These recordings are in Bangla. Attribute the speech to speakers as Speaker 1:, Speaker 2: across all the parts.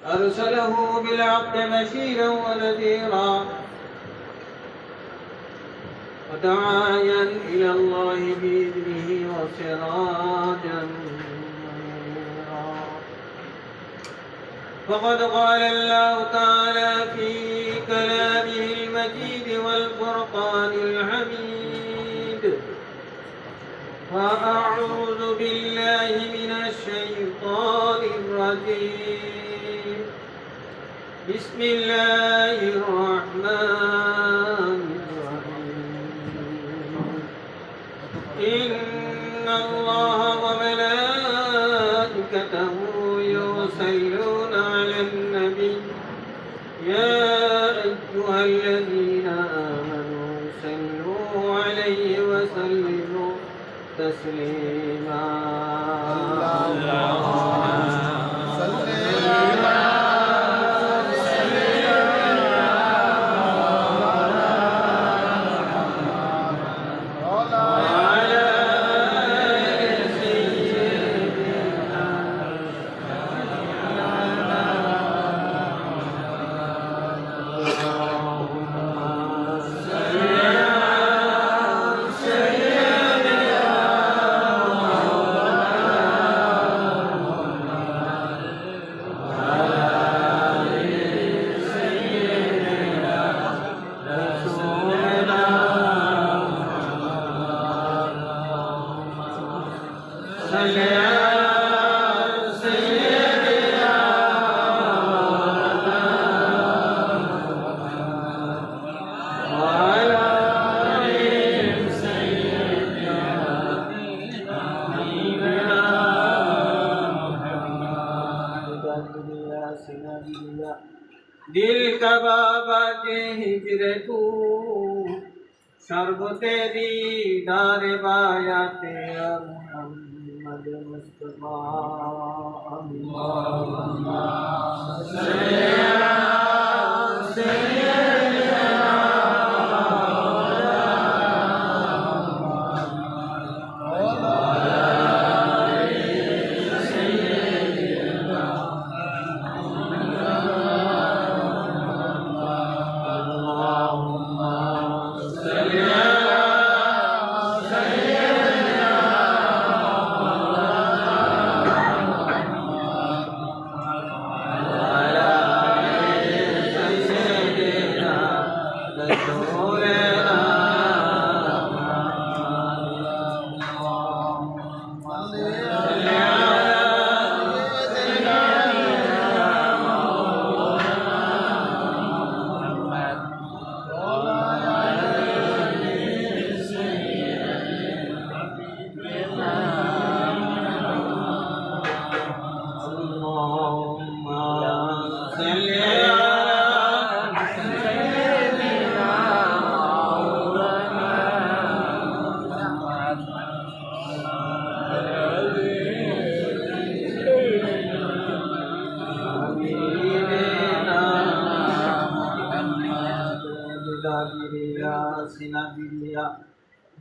Speaker 1: أرسله بالحق بشيرا ونذيرا وداعيا إلى الله بإذنه وسراجا منيرا. فقد قال الله تعالى في كلامه المجيد والفرقان الحميد: فأعوذ بالله من الشيطان الرجيم. بسم الله الرحمن الرحيم. إن الله وملائكته يصلون على النبي يا أيها الذين آمنوا صلوا عليه وسلموا تسليما. दिल कबाबत हिजरत शरबते दीदार बायाते मुहम्मद मुस्तफा। अल्लाहुम्मा सल्ली अला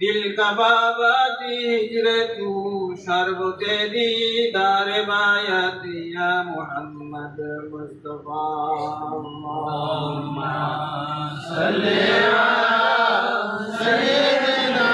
Speaker 1: दिल कबाबत हिजरत शरबते दीदार बायत या मुहम्मद मुस्तफा। अल्लाहुम्मा सल्ली अला सय्यिदिना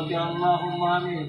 Speaker 1: برحمتك اللهم آمين.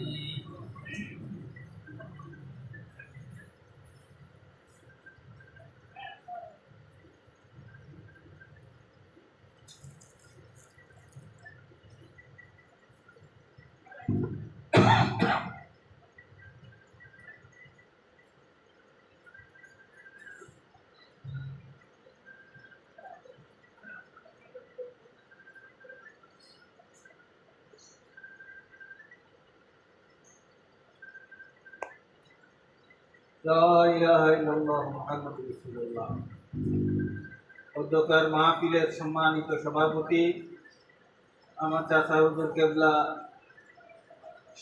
Speaker 1: لا ইলাহা ইল্লাল্লাহ মুহাম্মাদুর রাসূলুল্লাহ। অধ্যক্ষের মাহফিলের সম্মানিত সভাপতি আমার চাচা হুজুর কেবলা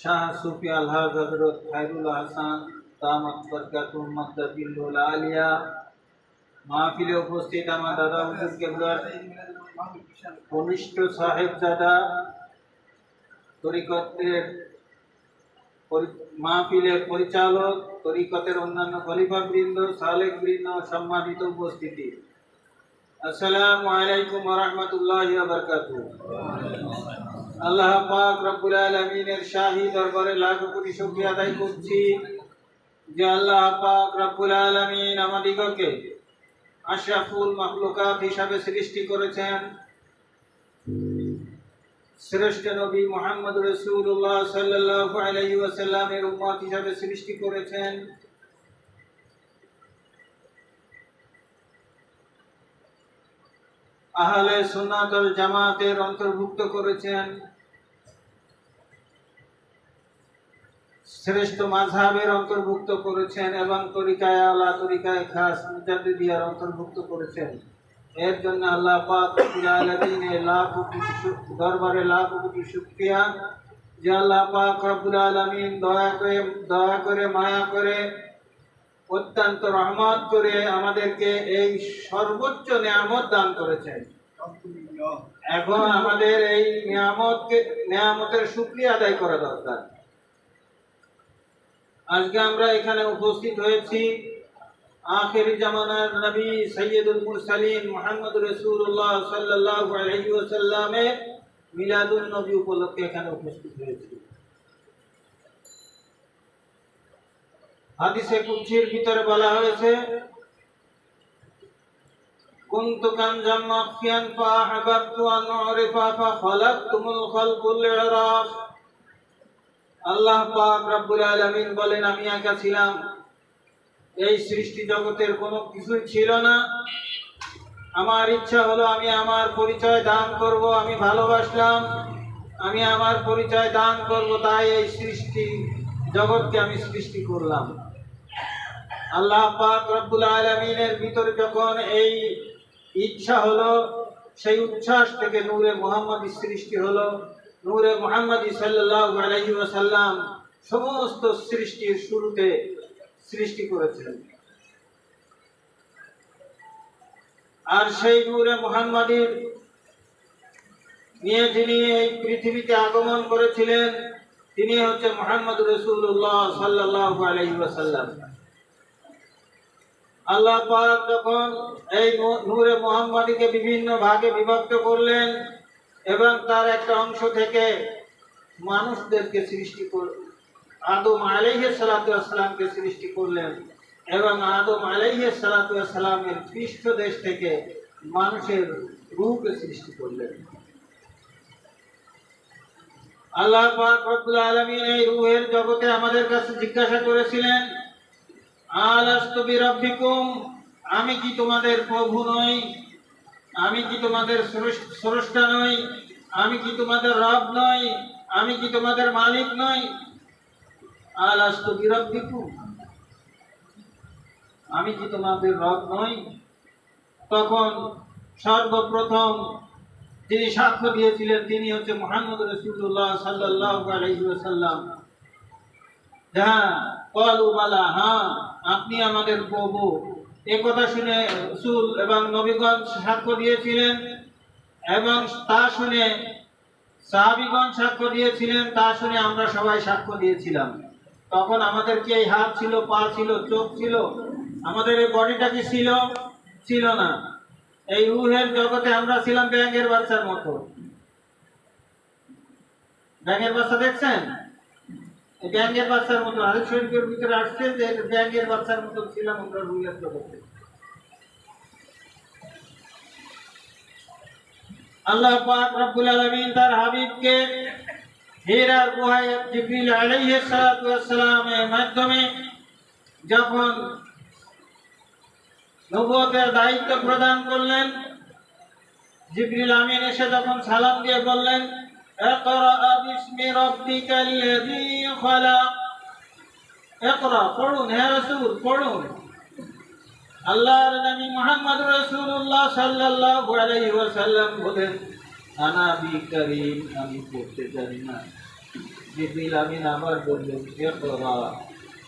Speaker 1: শাহ সুফি আলহাজ হযরত খায়রুল হাসান দামাত বরকাতুহুম মাদ্দাতিল আলিয়া, মাহফিলে উপস্থিত আমার দাদা হুজুর কেবলার কনিষ্ঠ সাহেবজাদা, তরিকতের মাহফিলের পরিচালক, তরিকতের অন্যান্য খলিফাবৃন্দ, সালেকবৃন্দ, সম্মানিত উপস্থিতি, আসসালামু আলাইকুম ওয়া রাহমাতুল্লাহি ওয়া বারাকাতুহু। আল্লাহ পাক রব্বুল আলামিনের শাহী দরবারে লাখ কোটি শুকরিয়া আদায় করছি যে আল্লাহ পাক রব্বুল আলামিন আমাদিগকে আশরাফুল মাখলুকাত হিসাবে সৃষ্টি করেছেন। শ্রেষ্ঠ নবী মুহাম্মদ রাসূলুল্লাহ সাল্লাল্লাহু আলাইহি ওয়াসাল্লামের উম্মত হিসাবে সৃষ্টি করেছেন। আহলে সুন্নাত ওয়াল জামাতের অন্তর্ভুক্ত করেছেন। শ্রেষ্ঠ মাযহাবের অন্তর্ভুক্ত করেছেন এবং তরিকায়ে আলা, তরিকায়ে খাস, মুজাদ্দিদিয়ার অন্তর্ভুক্ত করেছেন। এর জন্য আল্লাহ পাক রব্বুল আলামিনের লাখ কোটি দরবারে লাখ কোটি শুকরিয়া যে আল্লাহ পাক রব্বুল আলামিন দয়া করে মায়া করে অত্যন্ত রহমত করে আমাদেরকে এই সর্বোচ্চ নিয়ামত দান করেছেন। এখন আমাদের এই নিয়ামতের শুকরিয়া আদায় করা দরকার। আজকে আমরা এখানে উপস্থিত হয়েছি আখিরি জামানার নবী সৈয়দুল মুরসালিন মুহাম্মদ রাসূলুল্লাহ সাল্লাল্লাহু আলাইহি ওয়াসাল্লামের মিলাদুন নবী উপলক্ষে এখানে উপস্থিত হয়েছি। হাদিসে কুদসির ভিতরে বলা হয়েছে, কুনতু কানজাম মাখফিয়ান ফাআহবাবতু আন উরিফা ফাখালাকতুমুল খালকুল ইরাফ। আল্লাহ পাক রব্বুল আলামিন বলেন, আমি একা ছিলাম, এই সৃষ্টি জগতের কোনো কিছুই ছিল না। আমার ইচ্ছা হলো আমি আমার পরিচয় দান করব, আমি ভালোবাসলাম, আমি আমার পরিচয় দান করব, তাই এই সৃষ্টি জগৎকে আমি সৃষ্টি করলাম। আল্লাহ পাক রব্বুল আলামিনের ভিতরে যখন এই ইচ্ছা হলো, সেই উচ্ছ্বাস থেকে নূরে মুহাম্মাদি সৃষ্টি হলো। নূরে মুহাম্মাদি সাল্লাল্লাহু আলাইহি ওয়াসাল্লাম সমস্ত সৃষ্টির শুরুতে সৃষ্টি করেছেন। আর সেই নূরে মুহাম্মাদির নিয়ে যিনি এই পৃথিবীতে আগমন করেছিলেন তিনি হচ্ছে মুহাম্মদ রাসূলুল্লাহ সাল্লাল্লাহু আলাইহি ওয়াসাল্লাম। আল্লাহ পাক যখন এই নূরে মুহাম্মাদিকে বিভিন্ন ভাগে বিভক্ত করলেন এবং তার একটা অংশ থেকে মানুষদেরকে সৃষ্টি করলেন, আদম আলাইহিস সালাতু ওয়াস সালামকে সৃষ্টি করলেন এবং আদম আলাইহিস সালাতু ওয়াস সালামের পৃষ্ঠদেশ থেকে মানুষের রূহকে সৃষ্টি করলেন। আল্লাহ পাক রব্বুল আলামিন এই রূহের জগতে আমাদের কাছে জিজ্ঞাসা করেছিলেন, আলাস্তু বিরাব্বিকুম, আমি কি তোমাদের প্রভু নই? আমি কি তোমাদের স্রষ্টা নই? আমি কি তোমাদের রব নই? আমি কি তোমাদের মালিক নই? আলাস্তু বিরাব্বিকুম, আমি কি তোমাদের রব নই? তখন সর্বপ্রথম যিনি সাক্ষ্য দিয়েছিলেন তিনি হচ্ছে মুহাম্মদ রাসূলুল্লাহ সাল্লাল্লাহু আলাইহি ওয়াসাল্লাম। হ্যাঁ, ক্বালু বালা, হ্যাঁ আপনি আমাদের প্রভু। এই কথা শুনে রাসূল এবং নবীগণ সাক্ষ্য দিয়েছিলেন এবং তা শুনে সাহাবীগণ সাক্ষ্য দিয়েছিলেন, তা শুনে আমরা সবাই সাক্ষ্য দিয়েছিলাম। তখন আমাদের কি এই হাত ছিল, পা ছিল, চোখ ছিল? আমাদের এই বডিটা কি ছিল? ছিল না। এই রূহের জগতে আমরা ছিলাম ব্যাঙের বাচ্চার মতো। ব্যাঙের বাচ্চা দেখছেন? এই ব্যাঙের বাচ্চার মতো হাদিস শরীফের ভিতরে আসছে যে ব্যাঙের বাচ্চার মতো ছিলাম আমরা রুইয়াত করতে। আল্লাহ পাক রব্বুল আলামিন তার হাবিবকে হিরার গুহায় জিবরিল আলাইহিস সালাতু ওয়াস সালামের মাধ্যমে যখন নবুয়তের দায়িত্ব প্রদান করলেন, জিবরিল আমিন এসে যখন সালাম দিয়ে বললেন, ইকরা বিসমি রাব্বিকাল্লাযী খালাক, ইকরা পড়ুন হে রাসূল পড়ুন। আল্লাহর নবী মুহাম্মদুর রাসূলুল্লাহ সাল্লাল্লাহু আলাইহি ওয়াসাল্লাম বলেন, আনা বিকারীম, আমি পড়তে জানি না। জিবরিল আমিন আবার বললেন, ইকরা।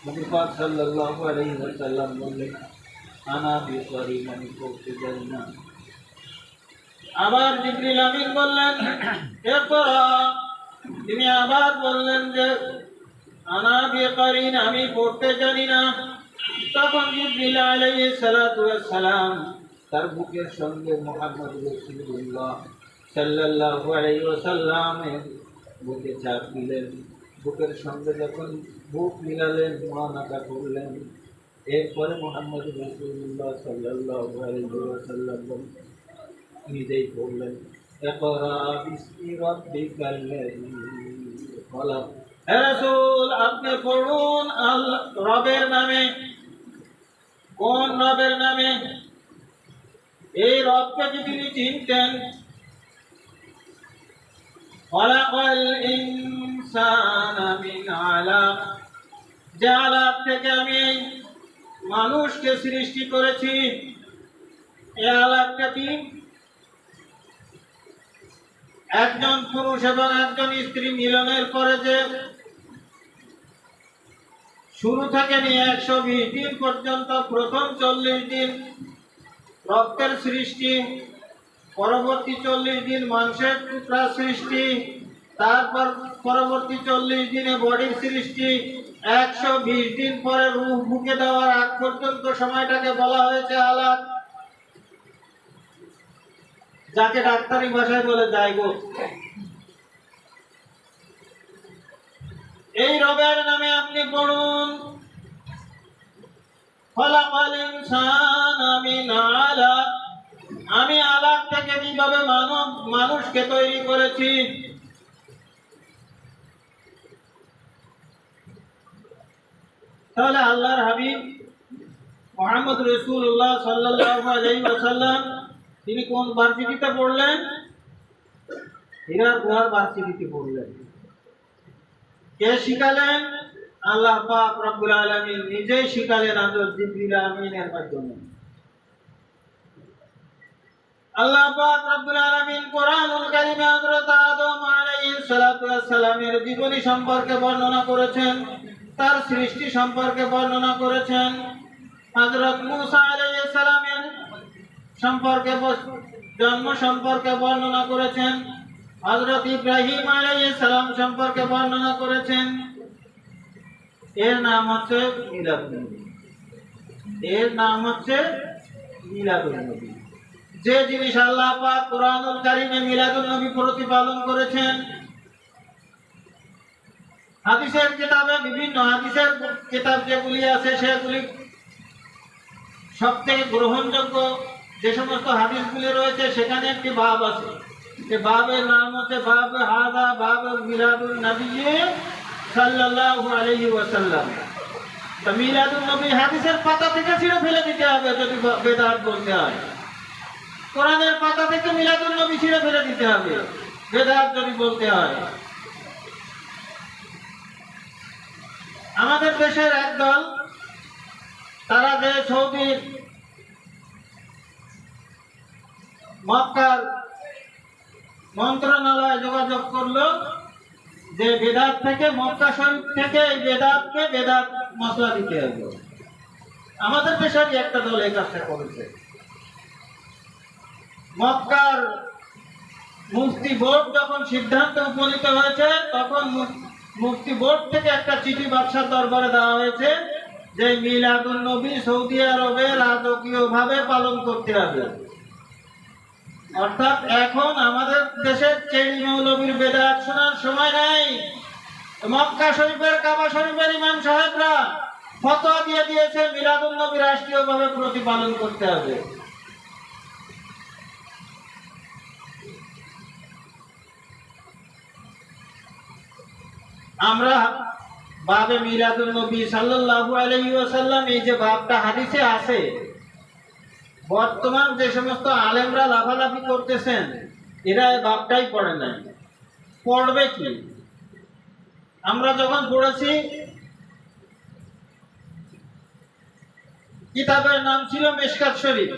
Speaker 1: নবী পাক সাল্লাল্লাহু আলাইহি ওয়াসাল্লাম বললেন, আনা বিকারীম, আমি পড়তে জানি না। আবার জিবরিল আমিন বললেন, ইকরা। তিনি আবার বললেন যে আনা বিকারীন, আমি পড়তে জানি না। তখন জিবরিল আলাইহিস সালাতু ওয়াস সালাম তার বুকের সঙ্গে মুহাম্মদ রাসূলুল্লাহ সাল্লাল্লাহু আলাইহি ওয়াসাল্লামের বুকে চাপ দিলেন। বুকের সঙ্গে যখন বুক মিলালেন, মুআনাকা করলেন, এরপরে মুহাম্মদ রাসূলুল্লাহ সাল্লাল্লাহু আলাইহি ওয়াসাল্লাম নিজেই পড়লেন, ইকরা বিসমি রাব্বিকাল্লাযী খালাক। হে রাসূল, আপনি পড়ুন রবের নামে। কোন রবের নামে? এই রবকে যদি তিনি চিনতেন, খালাকাল ইনসানা মিন আলাক, যে আলাক থেকে আমি মানুষকে সৃষ্টি করেছি। এই আলাকটা কি? একজন পুরুষ এবং একজন স্ত্রী মিলনের পরে যে শুরু থেকে নিয়ে 120 দিন পর্যন্ত প্রথম 40 দিন রক্তের সৃষ্টি, পরবর্তী 40 দিন মাংসের টুকরা সৃষ্টি, তারপর পরবর্তী 40 দিনে বডির সৃষ্টি, 120 দিন পরে রূহ বুকে দেওয়ার আগ পর্যন্ত সময়টাকে বলা হয়েছে আলাক, যাকে ডাক্তারি ভাষায় বলে জাইগোট। এই রবের নামে আপনি পড়ুন, খালাকাল ইনসানা মিন আলাক, আমি আলাক থেকে কিভাবে মানুষকে তৈরি করেছি। তাহলে আল্লাহর হাবিব মুহাম্মদ রাসূলুল্লাহ সাল্লাল্লাহু আলাইহি ওয়াসাল্লাম তিনি কোন ভার্সিটিতে পড়লেন? হিরার গুহার ভার্সিটিতে পড়লেন। কে শিখালেন? আল্লাহ পাক রব্বুল আলামিন নিজেই শিখালেন হযরত জিবরিল আমিনের মাধ্যমে। আল্লাহ পাক রব্বুল আলামিন কোরআনুল কারীমে হযরত আদম আলাইহিস সালাতু ওয়াস সালামের জীবনী সম্পর্কে বর্ণনা করেছেন, তার সৃষ্টি সম্পর্কে বর্ণনা করেছেন। হযরত মূসা আলাইহিস সালামের সম্পর্কে জন্ম সম্পর্কে বর্ণনা করেছেন। হযরত ইব্রাহিম আলাইহিস সালাম সম্পর্কে বর্ণনা করেছেন। এর নাম হচ্ছে মিলাদুন নবী। এর নাম হচ্ছে মিলাদুন নবী। যে জিনিস আল্লাহ পাক কোরআনুল কারীমে মিলাদুন নবী প্রতিপালন করেছেন, হাদিসের কিতাবে বিভিন্ন হাদিসের কিতাব যেগুলি আছে সেগুলি সবথেকে গ্রহণযোগ্য যে সমস্ত হাদিসগুলি রয়েছে সেখানে একটি বাব আছে। যে বাবের নাম হচ্ছে বাব হাযা বাব মিলাদুন নবী সাল্লাল্লাহু আলাইহি ওয়াসাল্লাম। তো মিলাদুন নবী হাদিসের পাতা থেকে ছিঁড়ে ফেলে দিতে হবে যদি বেদাত বলতে হয়। কোরআনের পাতা থেকে মিলাদুন নবী ছিঁড়ে ফেলে দিতে হবে বেদাত যদি বলতে হয়। আমাদের দেশের একদল তারা যে সৌদির মক্কার মন্ত্রণালয়ে যোগাযোগ করলো যে বেদাত থেকে মক্কা শরীফ থেকে এই বেদাতকে বেদাত মসলা দিতে হবে। আমাদের দেশের একটা দল এই কাজটা করেছে। মক্কার মুফতি বোর্ড যখন সিদ্ধান্তে উপনীত হয়েছে তখন মুফতি বোর্ড থেকে একটা চিঠি বাদশার দরবারে দেওয়া হয়েছে যে মিলাদুন নবী সৌদি আরবে রাজকীয় ভাবে পালন করতে হবে। অর্থাৎ এখন আমাদের দেশের চেরি মৌলবীর বেদাত শোনার সময় নাই। মক্কা শরীফের কাবা শরীফের ইমাম সাহেবরা ফতোয়া দিয়ে দিয়েছে মিলাদুন নবী রাষ্ট্রীয়ভাবে প্রতিপালন করতে হবে। আমরা বাবে মিলাদুন নবী সাল্লাল্লাহু আলাইহি ওয়াসাল্লাম এই যে বাবটা হাদিসে আছে, বর্তমান যে সমস্ত আলেমরা লাফালাফি করতেছেন এরা এই বাবটাই পড়ে নাই। পড়বে কি? আমরা যখন পড়েছি কিতাবের নাম ছিল মিশকাত শরীফ।